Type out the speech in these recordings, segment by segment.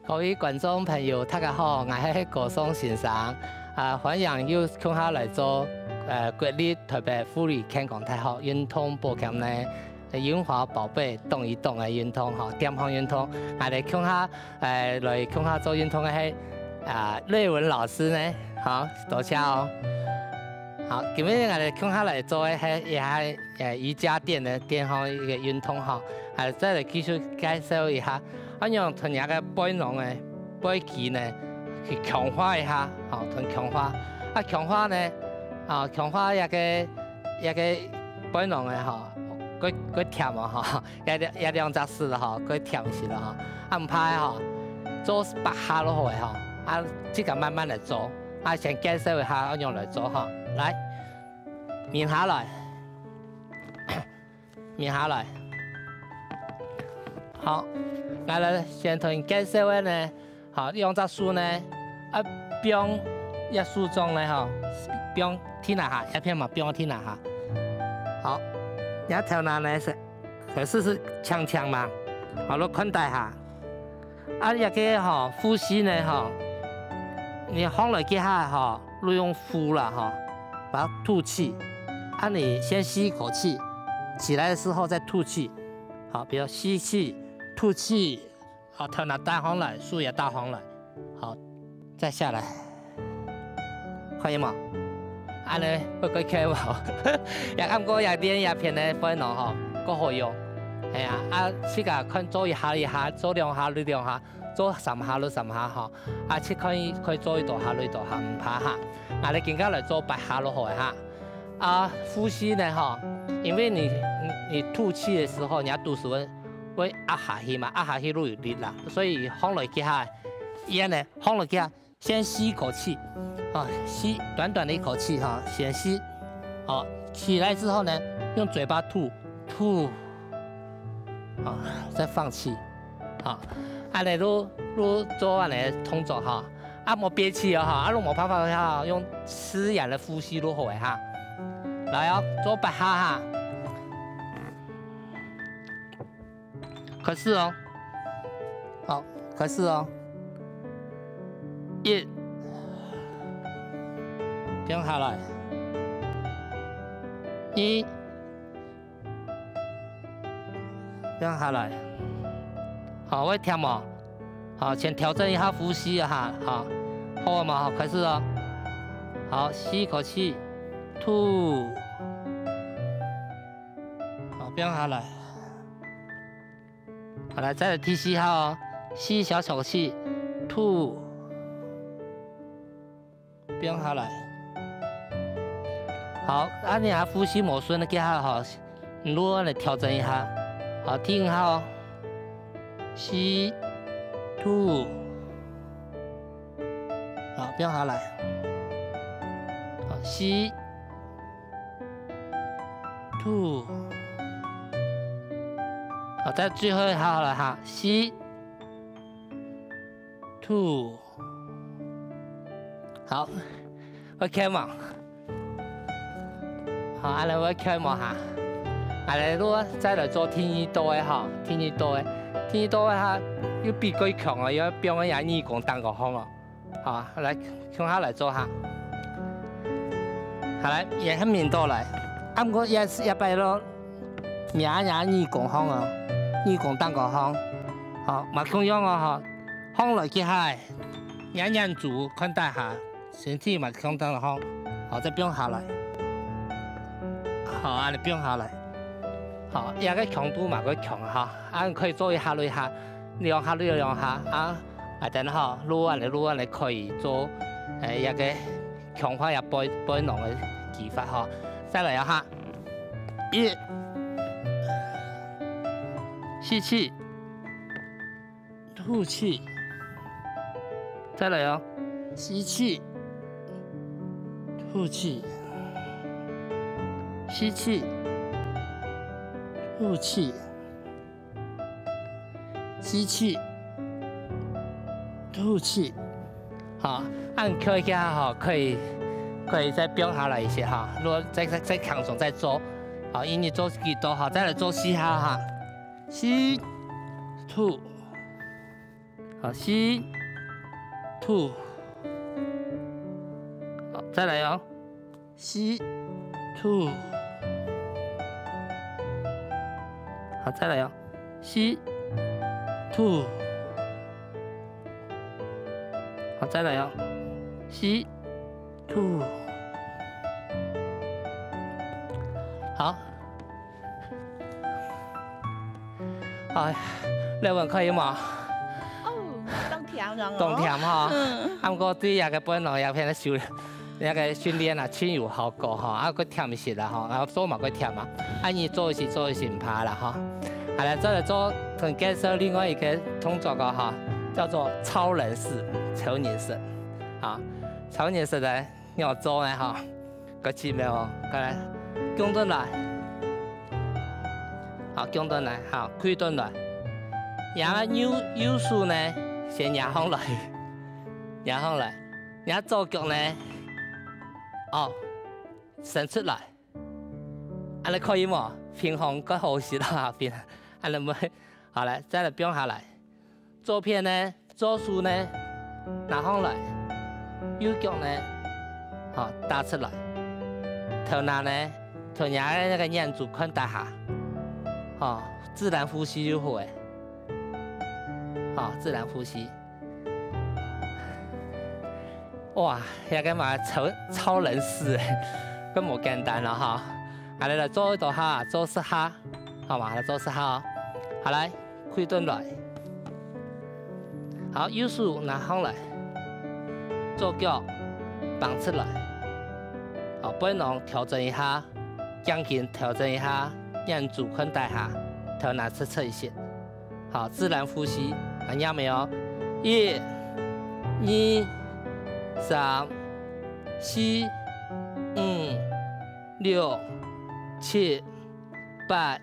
各位观众朋友，大家好，我係郭松先生。歡迎要共下嚟做國立台北婦女健康大學運動保健咧，潤滑寶貝動一動嘅運動嗬，點項運動。我哋共下來共下做運動嘅係瑞文老師呢，好，多謝哦。好，今日我哋共下嚟做嘅係也係瑜伽墊嘅墊項一個運動嗬，再嚟繼續介紹一下。我用同樣嘅背囊嘅背肌呢，去強化一下，哦，同強化。強化呢，強化一個背囊嘅嗬，佢甜啊嗬，一兩隻事嗬，佢甜死啦嗬。唔怕嗬，做8下落去嗬，即個慢慢嚟做。先介紹一下我用嚟做嗬，來，面下來，面下來，好。我哋先同介紹嘅呢，好用隻手呢，邊一手中呢，嗬，邊聽下，一片嘛邊聽下，好，一條呢是，可是長長嘛，好咯，寬帶下，一個嗬呼吸呢，嗬，你放落幾下嗬，你用呼啦嗬，把它吐氣，你先吸一口氣，起來的時候再吐氣，好，比如吸氣。吐氣，好，頭拿大上來，手也大上來，好，再下來，可以嗎？呢，會幾開喎，也啱過也練也片咧，背囊嗬，個好用，係啊，自家看做一下，做2下你2下，做3下你3下嗬，切可以做一下你2下，唔怕嚇，你更加嚟做8下落去嚇，呼吸呢嗬，因為你吐氣的時候，你要肚子會壓下去嘛，壓下去都有力啦，所以放落幾下，一呢放落幾下，先吸一口氣，吸短短的一口氣哈，先吸，好，起來之後呢，用嘴巴吐，再放氣，好，你都做完嚟動作哈，冇憋氣啊哈，都冇辦法哈，用自然的呼吸都好哈，來哦，做8下哈。可是哦，好，可是哦，停下來，1，停下來，好，我聽嘛，好，先調整一下呼吸哈，好，好嘛，好，開始哦，好，吸一口氣，吐，好，停下來。好來，再來提吸下哦，吸小口氣，吐，變下來。好，你下呼吸冇順的給下哈，如果嚟調整一下，好，聽下哦，吸，吐，好，變下來，好，吸，吐。好，再最後一下好了哈，吸，吐，好 ，OK 嘛，好，我 OK 嘛哈，如果再來做天一多的哈，天一多的哈，要比佢強啊，要變我廿2公當個項咯，好，來從下來做下，好來也很面多來，我也擺咯，廿2公項啊。2公當個項，好，咪咁樣啊嗬，項來幾下，人做寬帶下，身體咪咁當個項，好，再變下來，好，你變下來，好，一個強度嘛，佢強嚇，可以做一下2下，等下擼你可以做一個強化背囊嘅技法嗬，再嚟一下，1。吸氣，吐氣，再來哦，吸氣，吐氣，吸氣，吐氣，吸氣，吐氣，好，可以哈，可以再變下來一些哈，如果再強壯再做。好，英语做几多？好，再来做4下哈。吸吐，好，吸吐，好，再来哦。吸吐，好，再来哦。吸吐，好，再来哦。吸吐，好。哎，你问可以嘛？哦，當甜人哦。當甜哈，啊，不過對那個本來有片咧修，那個訓練啊，輕有效果哈，啊，個甜食啦哈，啊，做嘛個甜啊，啊，你做一時唔怕啦哈。好了，再來做同介紹另外一個動作個哈，叫做超人式抽年式，啊，抽年式咧要做咧哈，個字咩哦，過來，弓頓來。好，弓頓來，好，開頓來。然後右手呢，先壓上來，壓上來。然後左腳呢，哦，伸出來。啊，你可以嘛？平衡個呼吸啦，下邊。啊，你咪，好來，再來變下來。左邊呢，左手呢，拿上來。右腳呢，好，打出來。頭拿呢，頭拿的那個眼珠看打下。哦，自然呼吸就會，好，自然呼吸。哇，那個嘛超人式，咁冇簡單啦哈。啊，你來做一道哈，做4下，好嘛？來做4下哦。好來，開頓來。好，右手拿上來，左腳綁出來。好，本能調整一下，將筋調整一下。眼珠看大下，頭拿側一些，好，自然呼吸，看見沒有？1、2、3、4、5、6、7、8、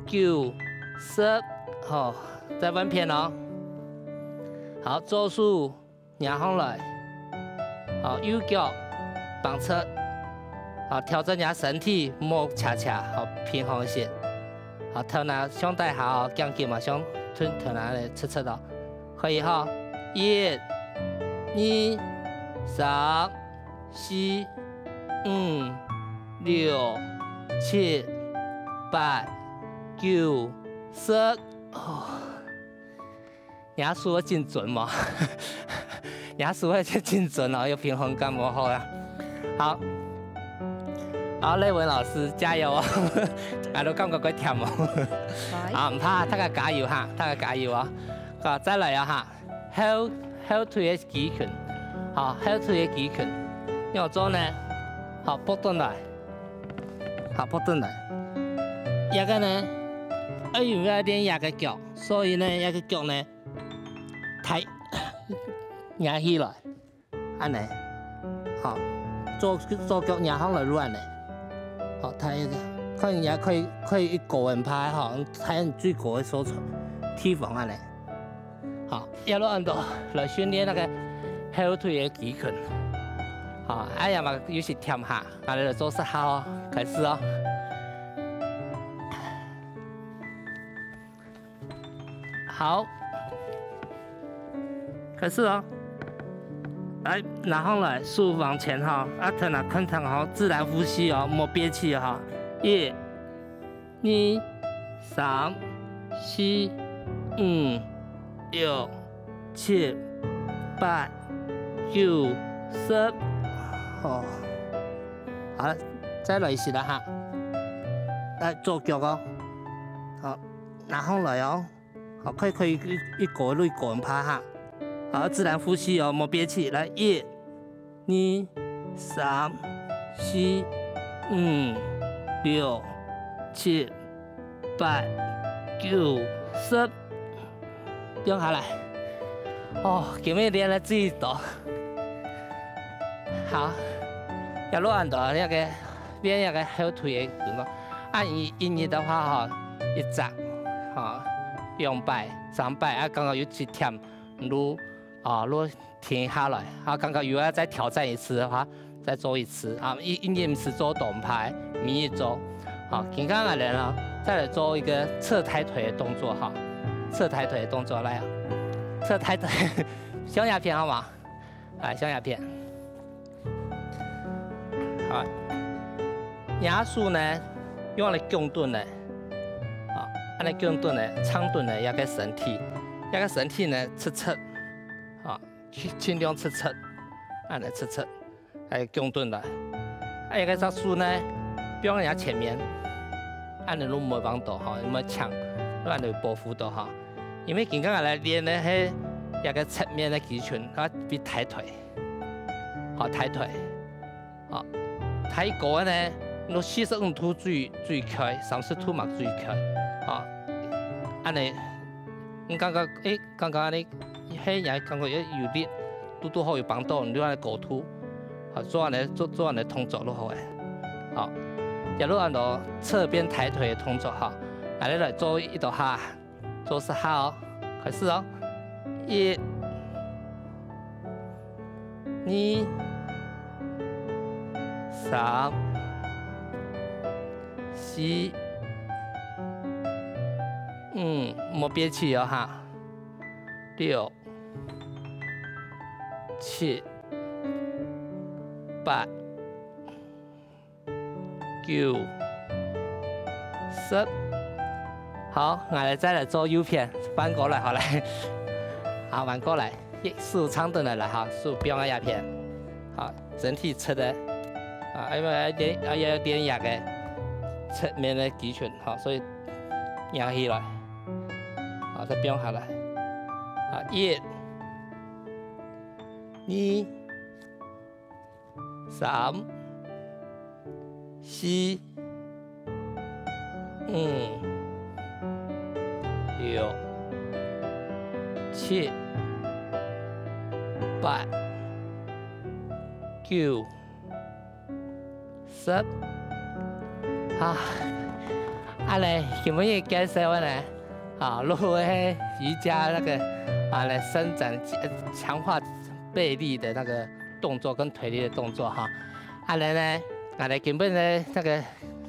9、10，好，再翻片哦。好，左手壓上來，好，右腳綁側。好，調整下身體，莫恰恰，好平衡一些。好，頭拿向大下哦，將筋嘛向吞頭拿嚟側到，可以哈。1、2、3、4、5、6、7、8、9、10。哦，你阿數真準嘛？你阿數真準哦，有平衡感冇好呀。好。好，麗文老師加油啊！我都感覺佢甜哦。啊，唔怕，大家加油哈，大家加油啊！好，再嚟啊哈 ，hold to 嘅肌群，好 hold to 嘅肌群，要做呢，好撥頓來，好撥頓來。一個呢，因為要練一個腳，所以呢一個腳呢，抬壓起來，安尼，好，左腳壓上來亂咧。好，睇一個，可能也可以一個人拍哈，睇最高的所處地方啊嘞。好，一路按到來訓練那個後腿的肌群。好，哎呀嘛，有時甜下，我哋就做4下哦，開始哦。好，開始哦。來，拿上來，手往前哈，啊，頭拿看堂哈，自然呼吸哦，莫憋氣哈。1、2、3、4、5、6、7、8、9、10。哦，好了，再來一次了哈。來，左腳哦，好，拿上來哦，好，可以一個人拍哈。好，自然呼吸哦，莫憋氣。來，1、2、3、4、5、6、7、8、9、10，變下來。哦，今日練了最多。好，一路按到那個練那個後腿的動作。按音樂的話哈，1集，哈，200、300，啊，剛剛有幾天如。啊，如果停下來，啊，剛剛如果要再挑戰一次的話，再做一次啊。音樂是做動拍，迷做，好，刚刚的人啊，再来做一个侧抬腿的动作哈，侧抬腿的动作来啊，侧抬腿，向下偏好吗？来，向下偏。好，亚术呢，用来共蹲的，啊，按来共蹲的，长蹲的一个身体，一个身体呢，侧侧，啊，尽量侧侧，按来侧侧，来共蹲的，一个扎术呢，不用人家前面。按你拢冇帮到哈，有冇强，都按你保护到哈。因为刚刚来练的係一個側面的肌群，啊，比抬腿，好抬腿，好抬高呢，我45度最強，30度嘛最強，啊，按你，你剛剛剛剛你係人剛剛有力，都好有幫到，你按高度，好做按你做按你動作都好誒，好。一路按照侧边抬腿的动作哈，来做一道哈，做10下哦，开始哦，1、2、3、4、莫憋气哦哈，6、7、8、9、10，好，我哋再来做右片，翻过来好来，好翻过来，竖长凳的来哈，竖标个压片，好，整体侧的，啊，因为要练压嘅侧面的肌群，好，所以压起来，好，再标下来，啊，1、2、3、4、5、6、7、8、9、10，好，嚟，今日介紹我呢，啊，錄喺瑜伽那個啊，來伸展、強化背力的那個動作跟腿力的動作哈，嚟呢。我哋基本咧那個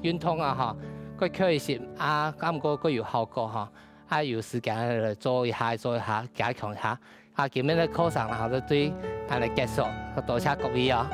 運動啊，哈，佢可以是啊，感覺佢有效果哈，啊有時間嚟做一下，加強一下，啊基本咧課上然後就對我哋結束，多謝各位啊。